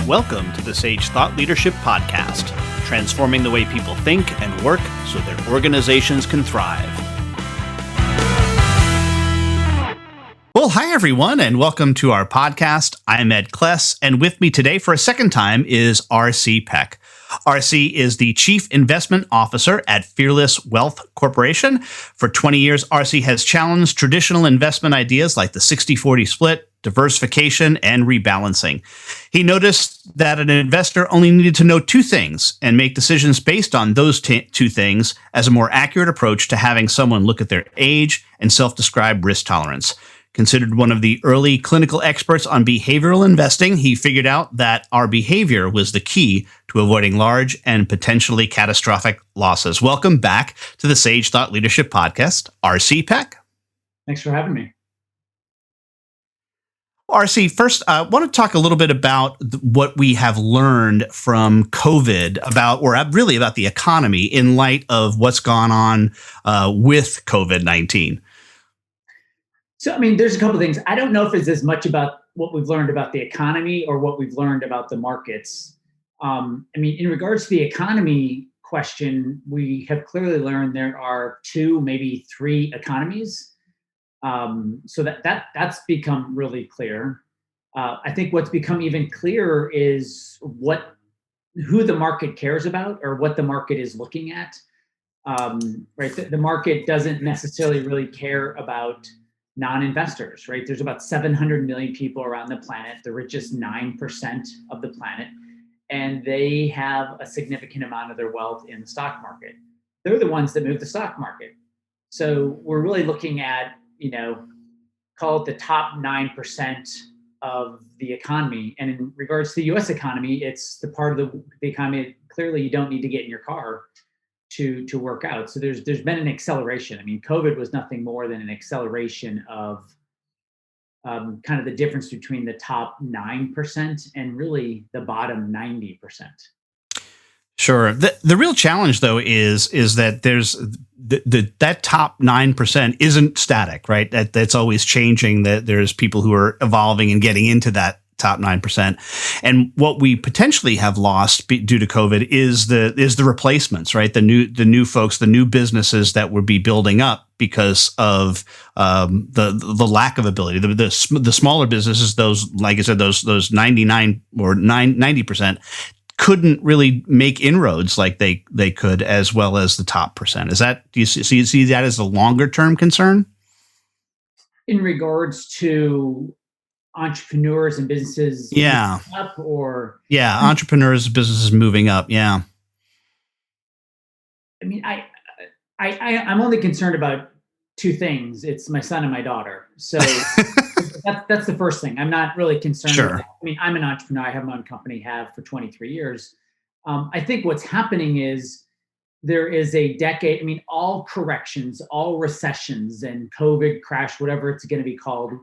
Welcome to the Sage Thought Leadership Podcast, transforming the way people think and work so their organizations can thrive. Well, hi, everyone, and welcome to our podcast. I'm Ed Kless, and with me today for a second time is R.C. Peck. R.C. is the Chief Investment Officer at Fearless Wealth Corporation. For 20 years, R.C. has challenged traditional investment ideas like the 60-40 split, diversification, and rebalancing. He noticed that an investor only needed to know two things and make decisions based on those two things as a more accurate approach to having someone look at their age and self-described risk tolerance. Considered one of the early clinical experts on behavioral investing, he figured out that our behavior was the key to avoiding large and potentially catastrophic losses. Welcome back to the Sage Thought Leadership Podcast, R.C. Peck. Thanks for having me. R.C., first, I want to talk a little bit about what we have learned from COVID about the economy in light of what's gone on with COVID-19. So, there's a couple of things. I don't know if it's as much about what we've learned about the economy or what we've learned about the markets. In regards to the economy question, we have clearly learned there are two, maybe three economies. So that's become really clear. I think what's become even clearer is who the market cares about or what the market is looking at. Right, the market doesn't necessarily really care about non-investors, right? There's about 700 million people around the planet, the richest 9% of the planet, and they have a significant amount of their wealth in the stock market. They're the ones that move the stock market. So we're really looking at, call it the top 9% of the economy. And in regards to the US economy, it's the part of the economy clearly you don't need to get in your car to work out. So there's been an acceleration. COVID was nothing more than an acceleration of kind of the difference between the top 9% and really the bottom 90%. Sure. The real challenge, though, is that there's that top 9% isn't static, right? That's always changing. That there's people who are evolving and getting into that top 9%. And what we potentially have lost due to COVID is the replacements, right? The new folks, the new businesses that would be building up because of the lack of ability. The smaller businesses, those, like I said, those 99 or 90% couldn't really make inroads like they could, as well as the top percent. Do you see that as a longer term concern? In regards to entrepreneurs and businesses up or entrepreneurs, businesses moving up. Yeah. I'm only concerned about two things. It's my son and my daughter. So that's the first thing. I'm not really concerned. Sure. With that. I'm an entrepreneur. I have my own company, have for 23 years. I think what's happening is there is a decade. All corrections, all recessions and COVID crash, whatever it's going to be called,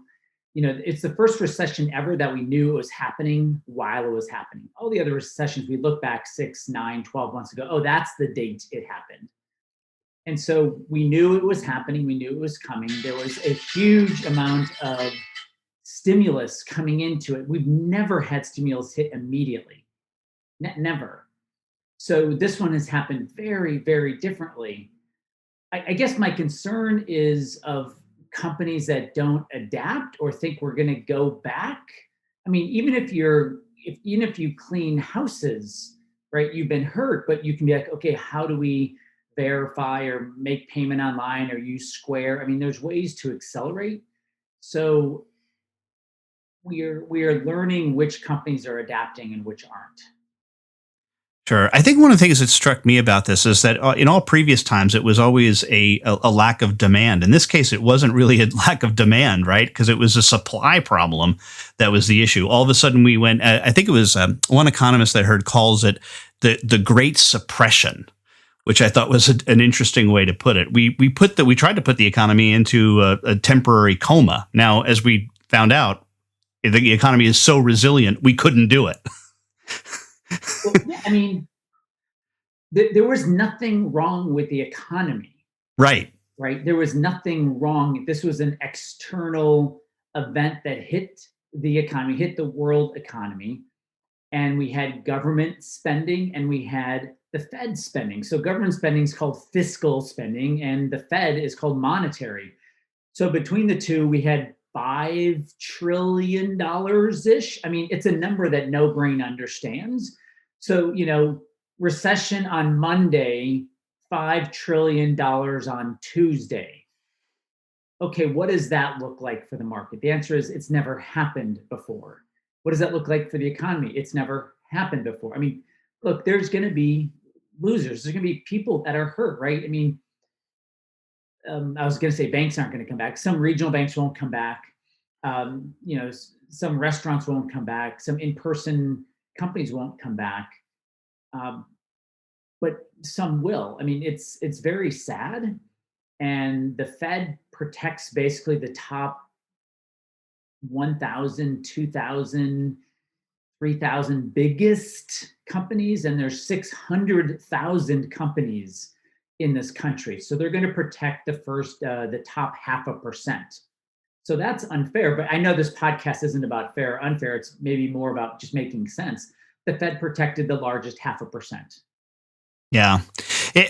it's the first recession ever that we knew it was happening while it was happening. All the other recessions, we look back 6, 9, 12 months ago. Oh, that's the date it happened. And so we knew it was happening. We knew it was coming. There was a huge amount of stimulus coming into it. We've never had stimulus hit immediately. Never. So this one has happened very, very differently. I guess my concern is of companies that don't adapt or think we're going to go back. Even if you clean houses, right, you've been hurt, but you can be like, okay, how do we verify or make payment online or use Square? There's ways to accelerate. So we are learning which companies are adapting and which aren't. Sure. I think one of the things that struck me about this is that in all previous times, it was always a lack of demand. In this case, it wasn't really a lack of demand, right? Because it was a supply problem that was the issue. All of a sudden we went, I think it was one economist that I heard calls it the Great Suppression, which I thought was an interesting way to put it. We tried to put the economy into a temporary coma. Now, as we found out, the economy is so resilient, we couldn't do it. Well, there was nothing wrong with the economy. Right. There was nothing wrong. This was an external event that hit the economy, hit the world economy. and we had government spending, and we had the Fed spending. So government spending is called fiscal spending, and the Fed is called monetary. So between the two, we had $5 trillion ish. I mean, it's a number that no brain understands. So, recession on Monday, $5 trillion on Tuesday. Okay, what does that look like for the market? The answer is it's never happened before. What does that look like for the economy? It's never happened before. I mean, look, there's going to be losers. There's going to be people that are hurt, right? I mean, I was going to say banks aren't going to come back. Some regional banks won't come back. Some restaurants won't come back. Some in-person companies won't come back. But some will. I mean, it's very sad. And the Fed protects basically the top 1,000, 2,000, 3,000 biggest companies, and there's 600,000 companies in this country. So they're going to protect the top 0.5%. So that's unfair. But I know this podcast isn't about fair or unfair. It's maybe more about just making sense. The Fed protected the largest 0.5%. Yeah.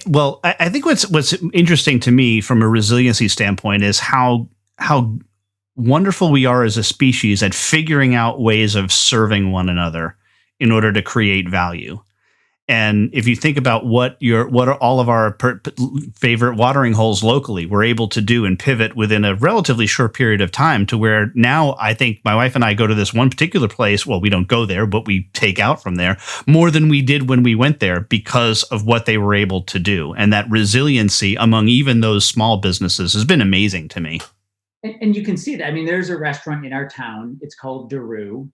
Well, I think what's interesting to me from a resiliency standpoint is how wonderful we are as a species at figuring out ways of serving one another in order to create value. And if you think about what are all of our favorite watering holes locally, we're able to do and pivot within a relatively short period of time to where now I think my wife and I go to this one particular place. Well, we don't go there, but we take out from there more than we did when we went there because of what they were able to do. And that resiliency among even those small businesses has been amazing to me. And you can see that. I mean, there's a restaurant in our town. It's called Daru.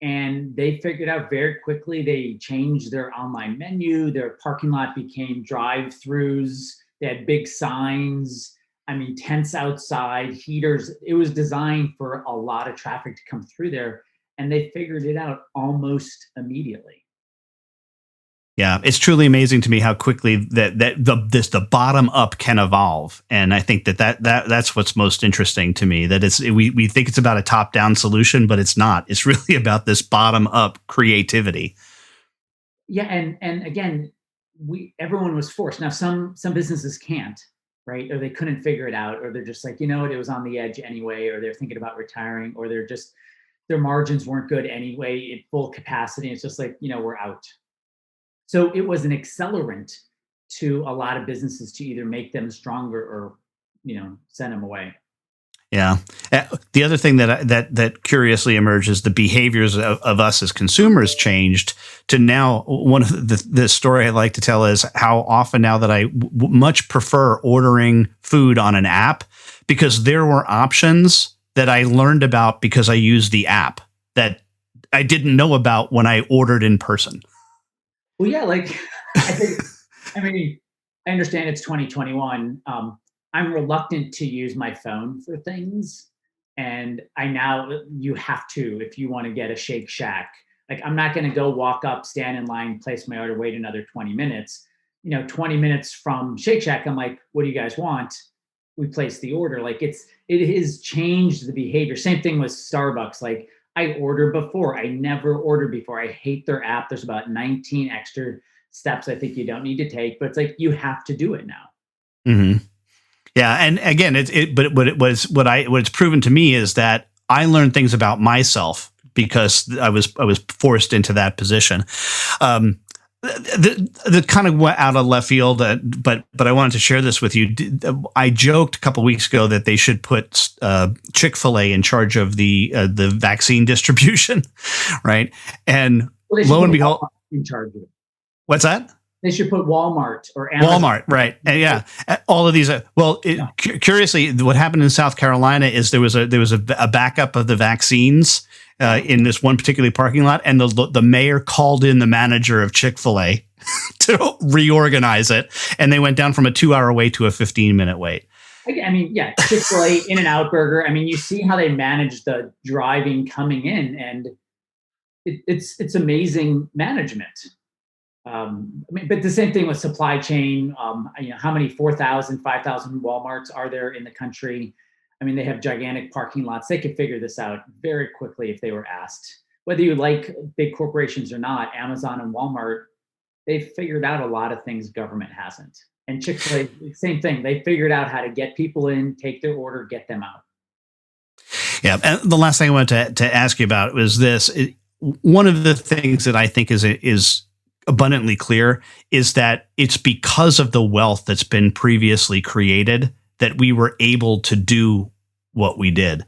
And they figured out very quickly, they changed their online menu. Their parking lot became drive-throughs. They had big signs. I mean, tents outside, heaters. It was designed for a lot of traffic to come through there. And they figured it out almost immediately. Yeah, it's truly amazing to me how quickly the bottom up can evolve, and I think that's what's most interesting to me. That we think it's about a top down solution, but it's not. It's really about this bottom up creativity. Yeah, and again, everyone was forced. Now some businesses can't, right? Or they couldn't figure it out, or they're just like, it was on the edge anyway, or they're thinking about retiring, or their margins weren't good anyway at full capacity. It's just like, we're out. So it was an accelerant to a lot of businesses to either make them stronger or, send them away. Yeah. The other thing that curiously emerges, the behaviors of us as consumers changed to now. One of the story I like to tell is how often now that I much prefer ordering food on an app because there were options that I learned about because I used the app that I didn't know about when I ordered in person. Well, yeah, I understand it's 2021. I'm reluctant to use my phone for things. And you have to, if you want to get a Shake Shack. Like, I'm not going to go walk up, stand in line, place my order, wait another 20 minutes. 20 minutes from Shake Shack, I'm like, what do you guys want? We place the order. Like, it has changed the behavior. Same thing with Starbucks. Like, I order before. I never ordered before. I hate their app. There's about 19 extra steps I think you don't need to take, but it's like you have to do it now. Mm-hmm. Yeah, and again, what it's proven to me is that I learned things about myself because I was forced into that position. The kind of went out of left field, but I wanted to share this with you. I joked a couple of weeks ago that they should put Chickfila in charge of the vaccine distribution, right? And lo and behold, in charge of it. What's that? They should put Walmart or Amazon. Walmart, right? And yeah, all of these. Curiously, what happened in South Carolina is there was a backup of the vaccines in this one particular parking lot, and the mayor called in the manager of Chick-fil-A to reorganize it, and they went down from a 2-hour wait to a 15-minute wait. I mean, yeah, Chick-fil-A, In-N-Out Burger. I mean, you see how they manage the driving coming in, and it's amazing management. But the same thing with supply chain. How many 4,000, 5,000 Walmarts are there in the country? I mean, they have gigantic parking lots. They could figure this out very quickly if they were asked. whether you like big corporations or not, Amazon and Walmart, they've figured out a lot of things government hasn't. And Chick-fil-A, same thing. They figured out how to get people in, take their order, get them out. Yeah. And the last thing I wanted to ask you about was this. One of the things that I think is abundantly clear is that it's because of the wealth that's been previously created that we were able to do what we did.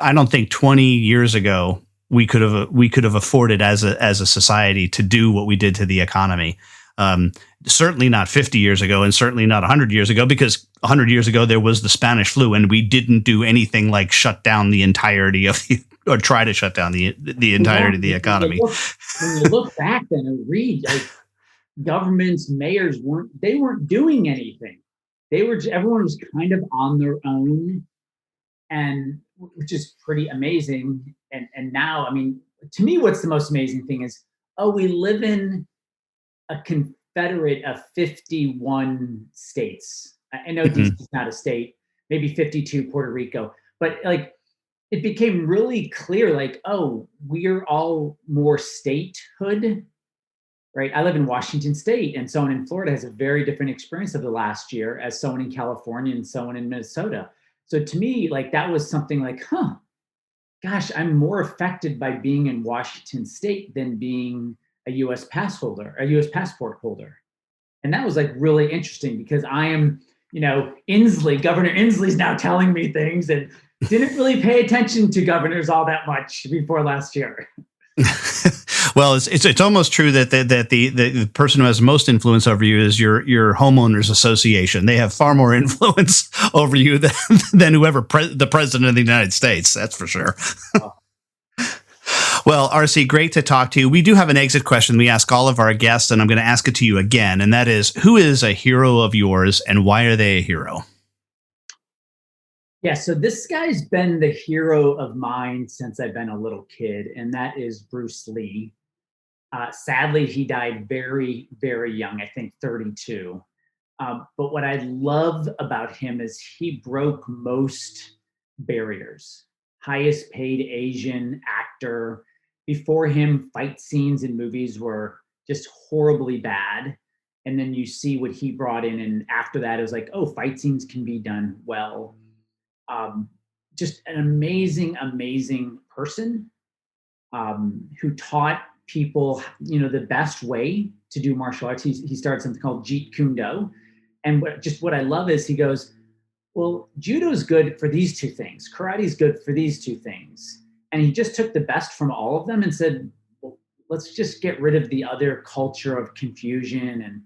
I don't think 20 years ago we could have afforded as a society to do what we did to the economy. Certainly not 50 years ago, and certainly not 100 years ago, because 100 years ago there was the Spanish flu, and we didn't do anything like shut down the entirety of or try to shut down the entirety of the economy. When you look back then and read, like, governments, mayors weren't doing anything. Everyone was kind of on their own, and which is pretty amazing. And now, I mean, to me, what's the most amazing thing is, we live in a confederate of 51 states. I know DC is not a state, maybe 52, Puerto Rico, but like, it became really clear, like, we're all more statehood, right? I live in Washington State, and someone in Florida has a very different experience of the last year as someone in California and someone in Minnesota. So to me, like, that was something like, gosh, I'm more affected by being in Washington State than being a U.S. passport holder. And that was like really interesting, because I am, Governor Inslee's now telling me things, and didn't really pay attention to governors all that much before last year. Well, it's almost true that the person who has most influence over you is your homeowners association. They have far more influence over you than whoever the president of the United States. That's for sure. Well, RC, great to talk to you. We do have an exit question we ask all of our guests, and I'm going to ask it to you again. And that is, who is a hero of yours, and why are they a hero? Yeah, so this guy's been the hero of mine since I've been a little kid, and that is Bruce Lee. Sadly, he died very, very young, I think 32. But what I love about him is he broke most barriers. Highest paid Asian actor. Before him, fight scenes in movies were just horribly bad. And then you see what he brought in, and after that, it was like, fight scenes can be done well. Just an amazing, amazing person who taught people, the best way to do martial arts. He started something called Jeet Kune Do. And what I love is he goes, well, judo is good for these two things. Karate is good for these two things. And he just took the best from all of them and said, well, let's just get rid of the other culture of confusion. And,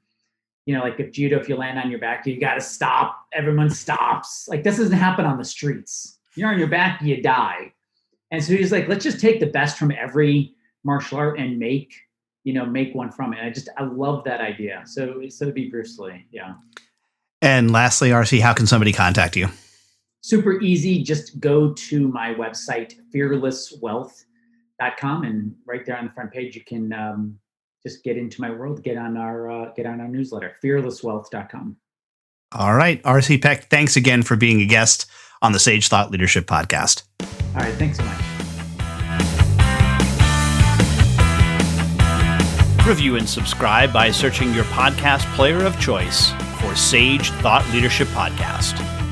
like if judo, if you land on your back, you got to stop. Everyone stops. Like, this doesn't happen on the streets. You're on your back, you die. And so he's like, let's just take the best from every martial art and make one from it. I love that idea. So it'd be Bruce Lee. Yeah. And lastly, RC, how can somebody contact you? Super easy. Just go to my website, fearlesswealth.com, and right there on the front page, you can just get into my world, get on our newsletter, fearlesswealth.com. All right, RC Peck, thanks again for being a guest on the Sage Thought Leadership Podcast. All right, thanks so much. Review and subscribe by searching your podcast player of choice for Sage Thought Leadership Podcast.